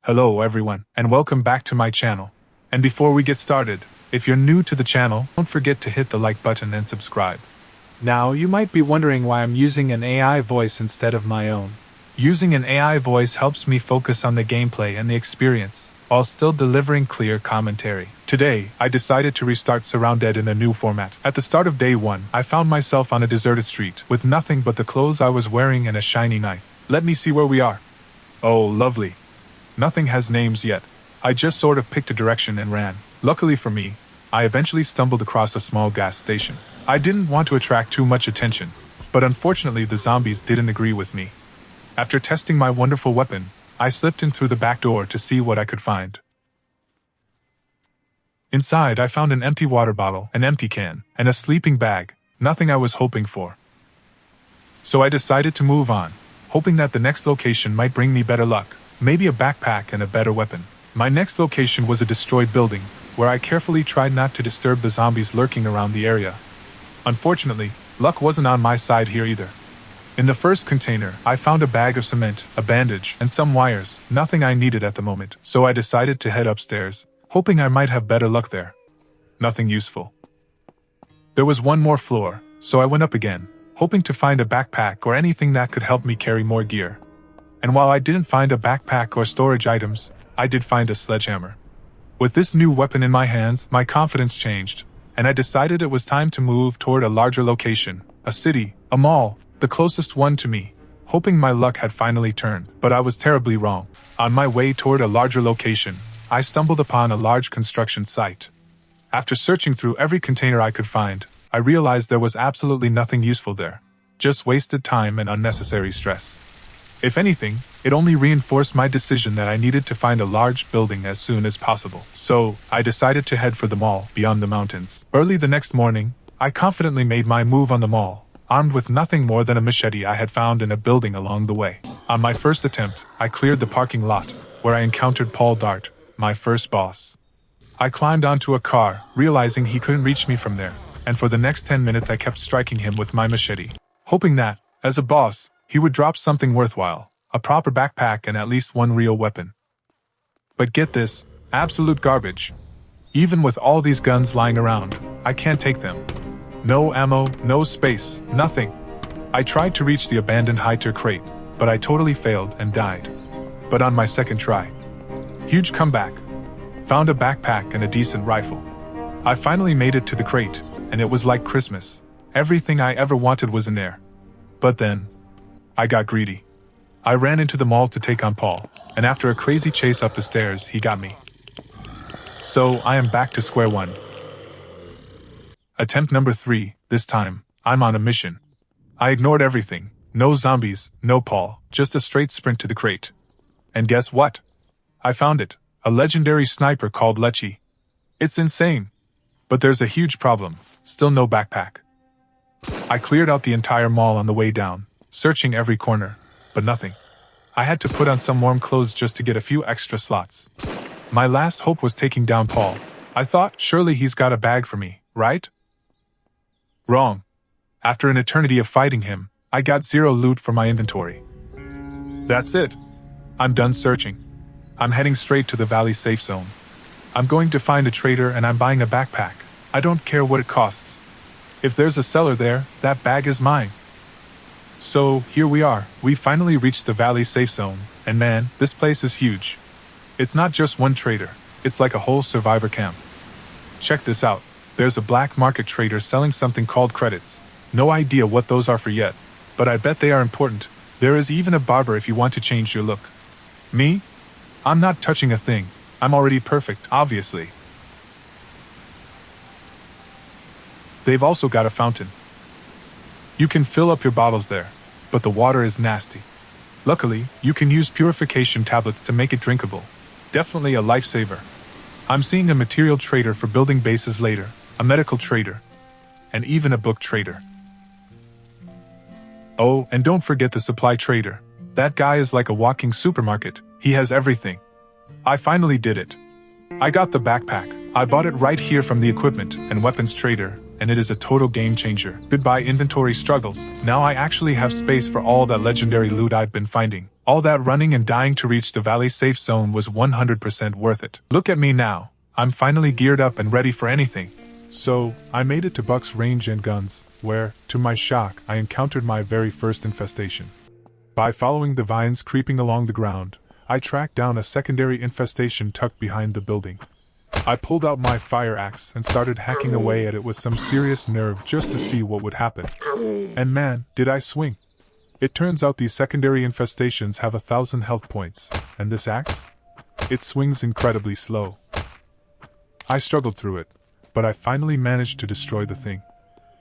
Hello everyone, and welcome back to my channel. And before we get started, if you're new to the channel, don't forget to hit the like button and subscribe. Now, you might be wondering why I'm using an AI voice instead of my own. Using an AI voice helps me focus on the gameplay and the experience, while still delivering clear commentary. Today, I decided to restart SurrounDead in a new format. At the start of day 1, I found myself on a deserted street, with nothing but the clothes I was wearing and a shiny knife. Let me see where we are. Oh, lovely. Nothing has names yet. I just sort of picked a direction and ran. Luckily for me, I eventually stumbled across a small gas station. I didn't want to attract too much attention, but unfortunately the zombies didn't agree with me. After testing my wonderful weapon, I slipped in through the back door to see what I could find. Inside, I found an empty water bottle, an empty can, and a sleeping bag, nothing I was hoping for. So I decided to move on, hoping that the next location might bring me better luck, maybe a backpack and a better weapon. My next location was a destroyed building, where I carefully tried not to disturb the zombies lurking around the area. Unfortunately, luck wasn't on my side here either. In the first container, I found a bag of cement, a bandage, and some wires, nothing I needed at the moment, so I decided to head upstairs, hoping I might have better luck there. Nothing useful. There was one more floor, so I went up again, hoping to find a backpack or anything that could help me carry more gear. And while I didn't find a backpack or storage items, I did find a sledgehammer. With this new weapon in my hands, my confidence changed, and I decided it was time to move toward a larger location, a city, a mall, the closest one to me, hoping my luck had finally turned, but I was terribly wrong. On my way toward a larger location, I stumbled upon a large construction site. After searching through every container I could find, I realized there was absolutely nothing useful there, just wasted time and unnecessary stress. If anything, it only reinforced my decision that I needed to find a large building as soon as possible. So, I decided to head for the mall beyond the mountains. Early the next morning, I confidently made my move on the mall, armed with nothing more than a machete I had found in a building along the way. On my first attempt, I cleared the parking lot, where I encountered Paul Dart, my first boss. I climbed onto a car, realizing he couldn't reach me from there, and for the next 10 minutes I kept striking him with my machete, hoping that, as a boss, he would drop something worthwhile, a proper backpack and at least one real weapon. But get this, absolute garbage. Even with all these guns lying around, I can't take them. No ammo, no space, nothing. I tried to reach the abandoned high-tier crate, but I totally failed and died. But on my second try, huge comeback. Found a backpack and a decent rifle. I finally made it to the crate, and it was like Christmas. Everything I ever wanted was in there. But then, I got greedy. I ran into the mall to take on Paul, and after a crazy chase up the stairs, he got me. So, I am back to square one. Attempt number 3, this time, I'm on a mission. I ignored everything. No zombies, no Paul, just a straight sprint to the crate. And guess what? I found it. A legendary sniper called Lecce. It's insane. But there's a huge problem. Still no backpack. I cleared out the entire mall on the way down, searching every corner, but nothing. I had to put on some warm clothes just to get a few extra slots. My last hope was taking down Paul. I thought, surely he's got a bag for me, right? Wrong. After an eternity of fighting him, I got 0 loot for my inventory. That's it. I'm done searching. I'm heading straight to the valley safe zone. I'm going to find a trader and I'm buying a backpack. I don't care what it costs. If there's a seller there, that bag is mine. So, here we are. We finally reached the valley safe zone, and man, this place is huge. It's not just one trader, it's like a whole survivor camp. Check this out. There's a black market trader selling something called credits. No idea what those are for yet, but I bet they are important. There is even a barber if you want to change your look. Me? I'm not touching a thing. I'm already perfect, obviously. They've also got a fountain. You can fill up your bottles there, but the water is nasty. Luckily, you can use purification tablets to make it drinkable. Definitely a lifesaver. I'm seeing a material trader for building bases later, a medical trader, and even a book trader. Oh, and don't forget the supply trader. That guy is like a walking supermarket. He has everything. I finally did it. I got the backpack. I bought it right here from the equipment and weapons trader, and it is a total game changer. Goodbye inventory struggles. Now I actually have space for all that legendary loot I've been finding. All that running and dying to reach the valley safe zone was 100% worth it. Look at me now. I'm finally geared up and ready for anything. So, I made it to Buck's range and guns, where, to my shock, I encountered my very first infestation. By following the vines creeping along the ground, I tracked down a secondary infestation tucked behind the building. I pulled out my fire axe and started hacking away at it with some serious nerve just to see what would happen. And man, did I swing! It turns out these secondary infestations have 1,000 health points, and this axe? It swings incredibly slow. I struggled through it, but I finally managed to destroy the thing.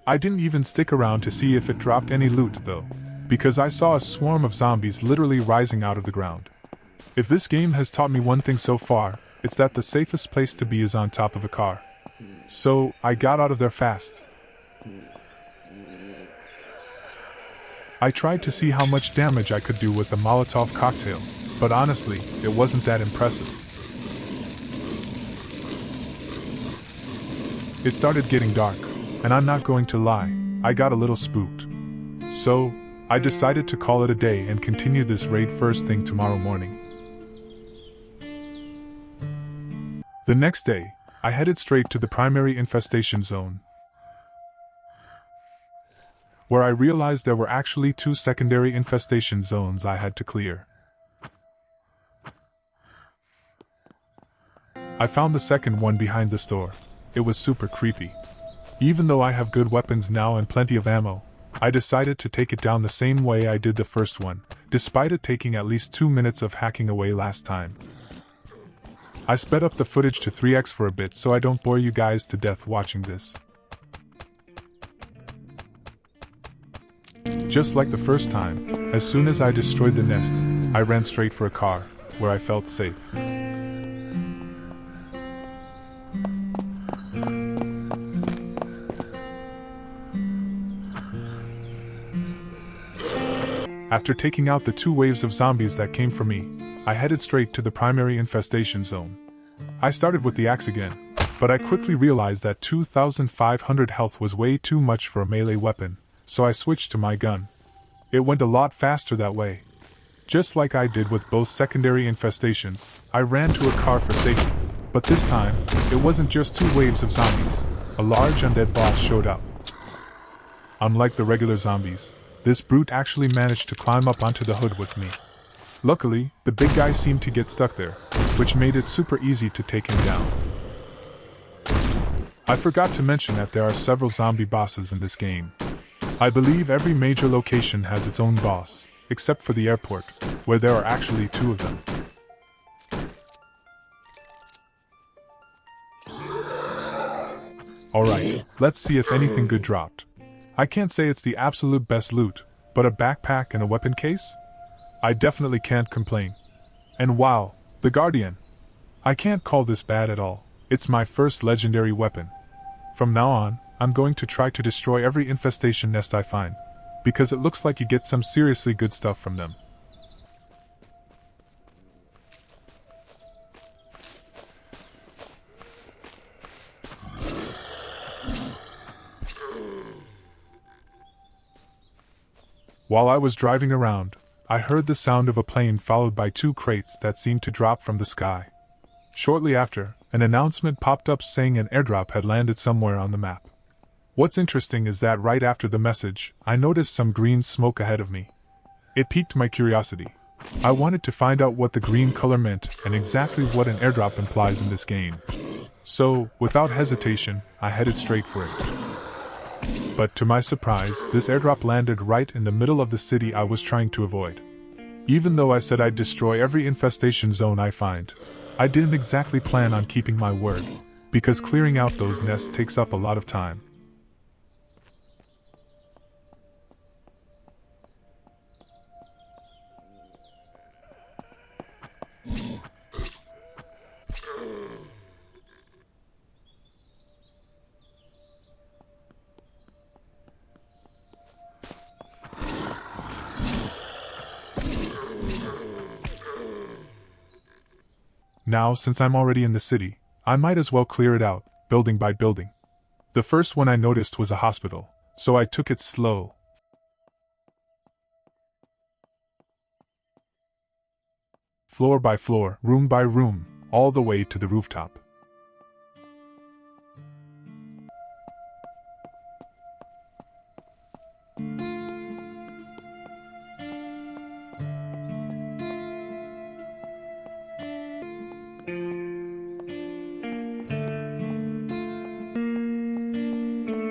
I didn't even stick around to see if it dropped any loot though, because I saw a swarm of zombies literally rising out of the ground. If this game has taught me one thing so far, it's that the safest place to be is on top of a car. So, I got out of there fast. I tried to see how much damage I could do with the Molotov cocktail, but honestly, it wasn't that impressive. It started getting dark, and I'm not going to lie, I got a little spooked. So, I decided to call it a day and continue this raid first thing tomorrow morning. The next day, I headed straight to the primary infestation zone, where I realized there were actually 2 secondary infestation zones I had to clear. I found the second one behind the store. It was super creepy. Even though I have good weapons now and plenty of ammo, I decided to take it down the same way I did the first one, despite it taking at least 2 minutes of hacking away last time. I sped up the footage to 3x for a bit so I don't bore you guys to death watching this. Just like the first time, as soon as I destroyed the nest, I ran straight for a car, where I felt safe. After taking out the 2 waves of zombies that came for me, I headed straight to the primary infestation zone. I started with the axe again, but I quickly realized that 2,500 health was way too much for a melee weapon, so I switched to my gun. It went a lot faster that way. Just like I did with both secondary infestations, I ran to a car for safety, but this time, it wasn't just 2 waves of zombies. A large undead boss showed up. Unlike the regular zombies, this brute actually managed to climb up onto the hood with me. Luckily, the big guy seemed to get stuck there, which made it super easy to take him down. I forgot to mention that there are several zombie bosses in this game. I believe every major location has its own boss, except for the airport, where there are actually 2 of them. Alright, let's see if anything good dropped. I can't say it's the absolute best loot, but a backpack and a weapon case? I definitely can't complain. And wow, the Guardian. I can't call this bad at all. It's my first legendary weapon. From now on, I'm going to try to destroy every infestation nest I find, because it looks like you get some seriously good stuff from them. While I was driving around, I heard the sound of a plane followed by 2 crates that seemed to drop from the sky. Shortly after, an announcement popped up saying an airdrop had landed somewhere on the map. What's interesting is that right after the message, I noticed some green smoke ahead of me. It piqued my curiosity. I wanted to find out what the green color meant and exactly what an airdrop implies in this game. So, without hesitation, I headed straight for it. But to my surprise, this airdrop landed right in the middle of the city I was trying to avoid. Even though I said I'd destroy every infestation zone I find, I didn't exactly plan on keeping my word, because clearing out those nests takes up a lot of time. Now, since I'm already in the city, I might as well clear it out, building by building. The first one I noticed was a hospital, so I took it slow. floor by floor, room by room, all the way to the rooftop.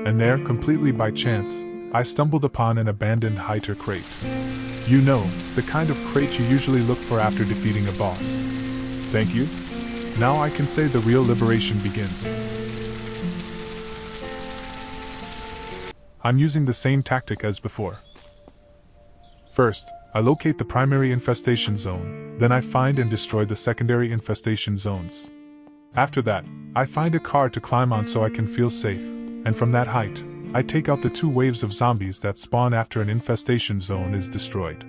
And there, completely by chance, I stumbled upon an abandoned hider crate. You know, the kind of crate you usually look for after defeating a boss. Thank you. Now I can say the real liberation begins. I'm using the same tactic as before. First, I locate the primary infestation zone, then I find and destroy the secondary infestation zones. After that, I find a car to climb on so I can feel safe, and from that height, I take out the 2 waves of zombies that spawn after an infestation zone is destroyed.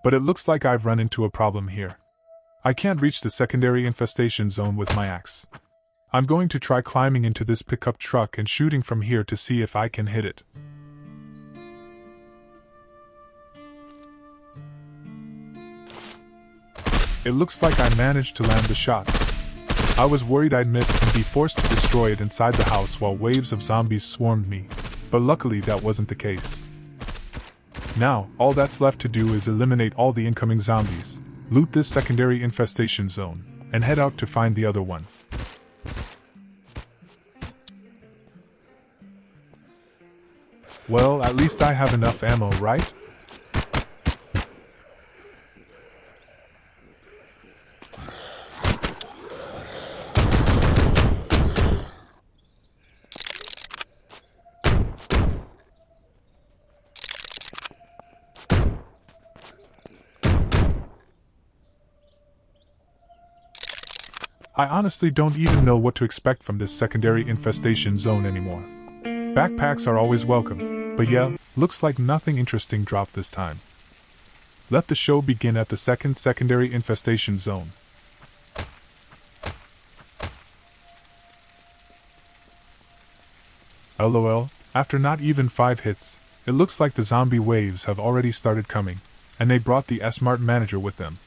But it looks like I've run into a problem here. I can't reach the secondary infestation zone with my axe. I'm going to try climbing into this pickup truck and shooting from here to see if I can hit it. It looks like I managed to land the shots. I was worried I'd miss and be forced to destroy it inside the house while waves of zombies swarmed me, but luckily that wasn't the case. Now, all that's left to do is eliminate all the incoming zombies, loot this secondary infestation zone, and head out to find the other one. Well, at least I have enough ammo, right? I honestly don't even know what to expect from this secondary infestation zone anymore. Backpacks are always welcome, but yeah, looks like nothing interesting dropped this time. Let the show begin at the second secondary infestation zone. LOL, after not even 5 hits, it looks like the zombie waves have already started coming, and they brought the smart manager with them.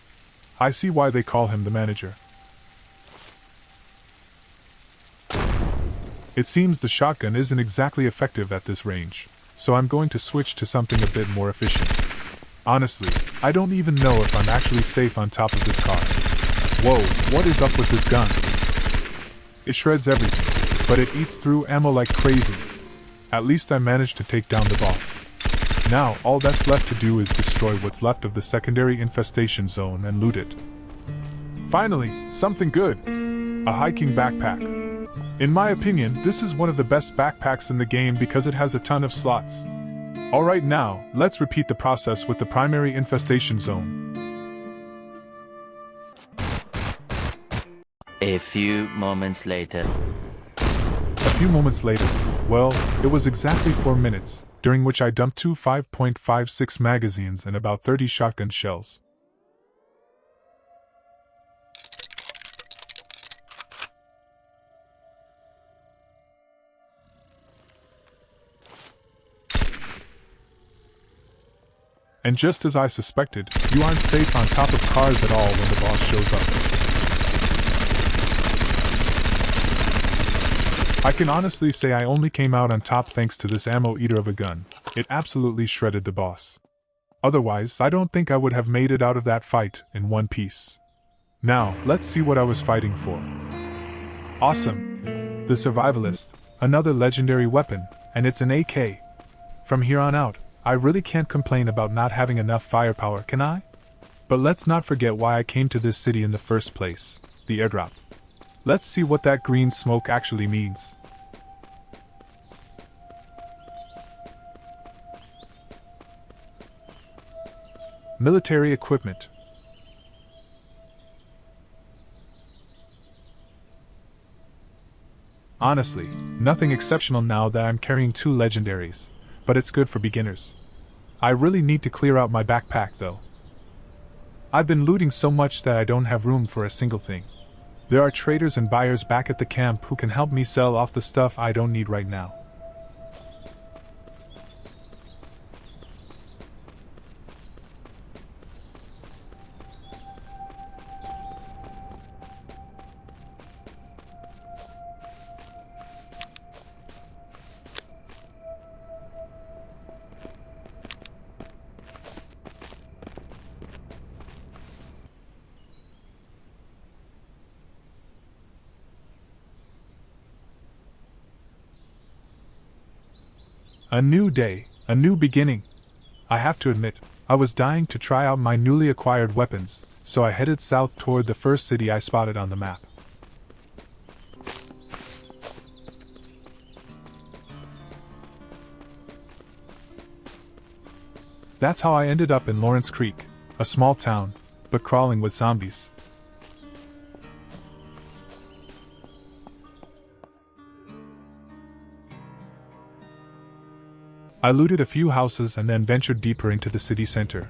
I see why they call him the manager. It seems the shotgun isn't exactly effective at this range, so I'm going to switch to something a bit more efficient. Honestly, I don't even know if I'm actually safe on top of this car. Whoa, what is up with this gun? It shreds everything, but it eats through ammo like crazy. At least I managed to take down the boss. Now, all that's left to do is destroy what's left of the secondary infestation zone and loot it. Finally, something good. A hiking backpack. In my opinion, this is one of the best backpacks in the game because it has a ton of slots. Alright, now, let's repeat the process with the primary infestation zone. A few moments later. Well, it was exactly 4 minutes, during which I dumped 2 5.56 magazines and about 30 shotgun shells. And just as I suspected, you aren't safe on top of cars at all when the boss shows up. I can honestly say I only came out on top thanks to this ammo eater of a gun. It absolutely shredded the boss. Otherwise, I don't think I would have made it out of that fight in one piece. Now, let's see what I was fighting for. Awesome! The Survivalist, another legendary weapon, and it's an AK. From here on out, I really can't complain about not having enough firepower, can I? But let's not forget why I came to this city in the first place, the airdrop. Let's see what that green smoke actually means. Military equipment. Honestly, nothing exceptional now that I'm carrying 2 legendaries. But it's good for beginners. I really need to clear out my backpack though. I've been looting so much that I don't have room for a single thing. There are traders and buyers back at the camp who can help me sell off the stuff I don't need right now. A new day, a new beginning. I have to admit, I was dying to try out my newly acquired weapons, so I headed south toward the first city I spotted on the map. That's how I ended up in Lawrence Creek, a small town, but crawling with zombies. I looted a few houses and then ventured deeper into the city center.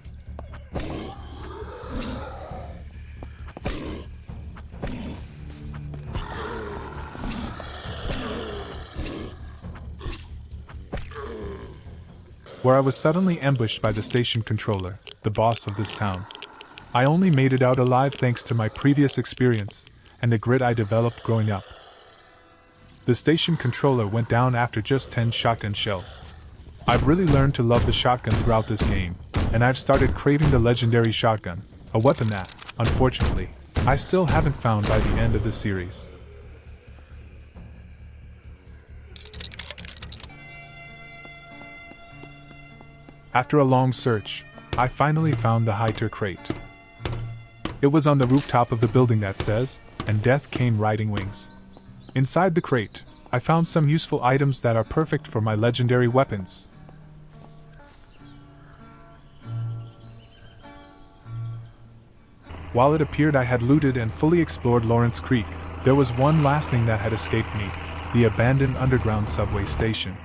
Where I was suddenly ambushed by the station controller, the boss of this town. I only made it out alive thanks to my previous experience and the grit I developed growing up. The station controller went down after just 10 shotgun shells. I've really learned to love the shotgun throughout this game, and I've started craving the legendary shotgun, a weapon that, unfortunately, I still haven't found by the end of the series. After a long search, I finally found the Hiter crate. It was on the rooftop of the building that says, "And death came riding wings." Inside the crate, I found some useful items that are perfect for my legendary weapons. While it appeared I had looted and fully explored Lawrence Creek, there was one last thing that had escaped me: the abandoned underground subway station.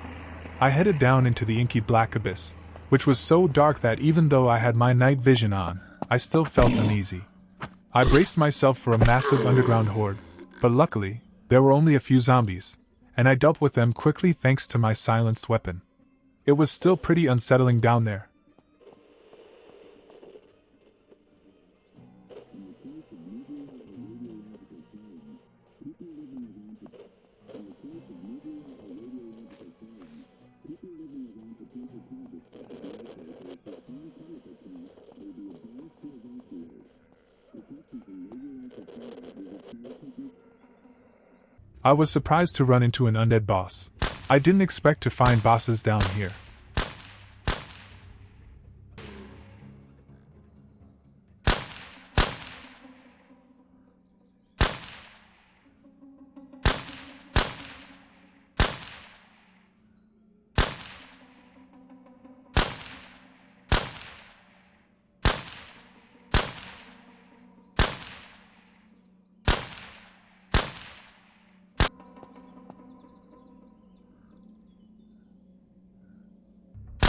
I headed down into the inky black abyss, which was so dark that even though I had my night vision on, I still felt uneasy. I braced myself for a massive underground horde, but luckily, there were only a few zombies, and I dealt with them quickly thanks to my silenced weapon. It was still pretty unsettling down there. I was surprised to run into an undead boss. I didn't expect to find bosses down here.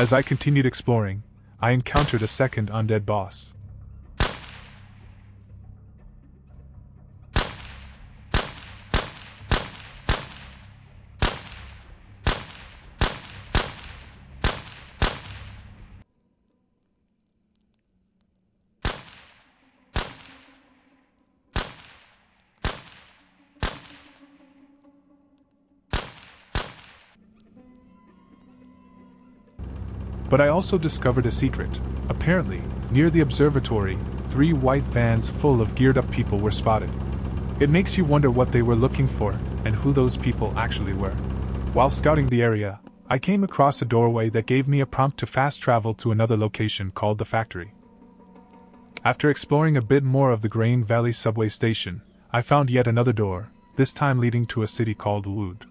As I continued exploring, I encountered a second undead boss. But I also discovered a secret. Apparently, near the observatory, 3 white vans full of geared up people were spotted. It makes you wonder what they were looking for, and who those people actually were. While scouting the area, I came across a doorway that gave me a prompt to fast travel to another location called the factory. After exploring a bit more of the Grain Valley subway station, I found yet another door, this time leading to a city called Wood.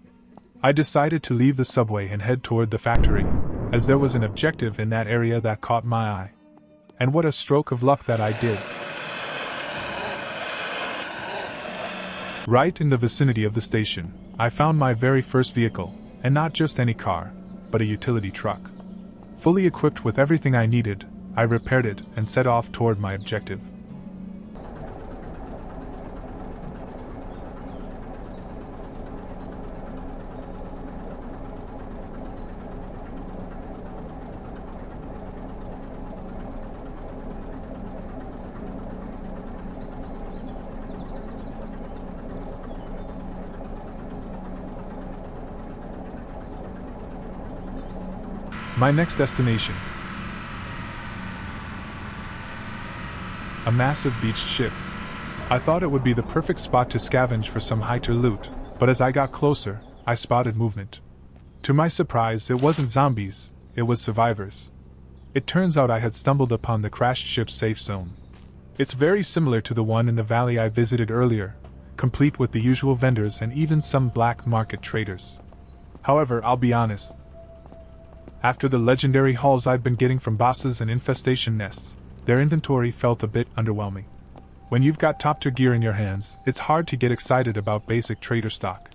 I decided to leave the subway and head toward the factory, as there was an objective in that area that caught my eye. And what a stroke of luck that I did. Right in the vicinity of the station, I found my very first vehicle, and not just any car, but a utility truck. Fully equipped with everything I needed, I repaired it and set off toward my objective. My next destination. A massive beached ship. I thought it would be the perfect spot to scavenge for some Hiter loot, but as I got closer, I spotted movement. To my surprise, it wasn't zombies, it was survivors. It turns out I had stumbled upon the crashed ship's safe zone. It's very similar to the one in the valley I visited earlier, complete with the usual vendors and even some black market traders. However, I'll be honest. After the legendary hauls I've been getting from bosses and infestation nests, their inventory felt a bit underwhelming. When you've got top-tier gear in your hands, it's hard to get excited about basic trader stock.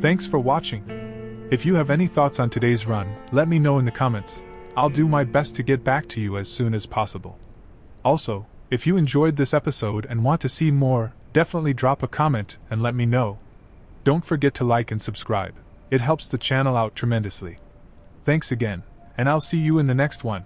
Thanks for watching. If you have any thoughts on today's run, let me know in the comments. I'll do my best to get back to you as soon as possible. Also, if you enjoyed this episode and want to see more, definitely drop a comment and let me know. Don't forget to like and subscribe. It helps the channel out tremendously. Thanks again, and I'll see you in the next one.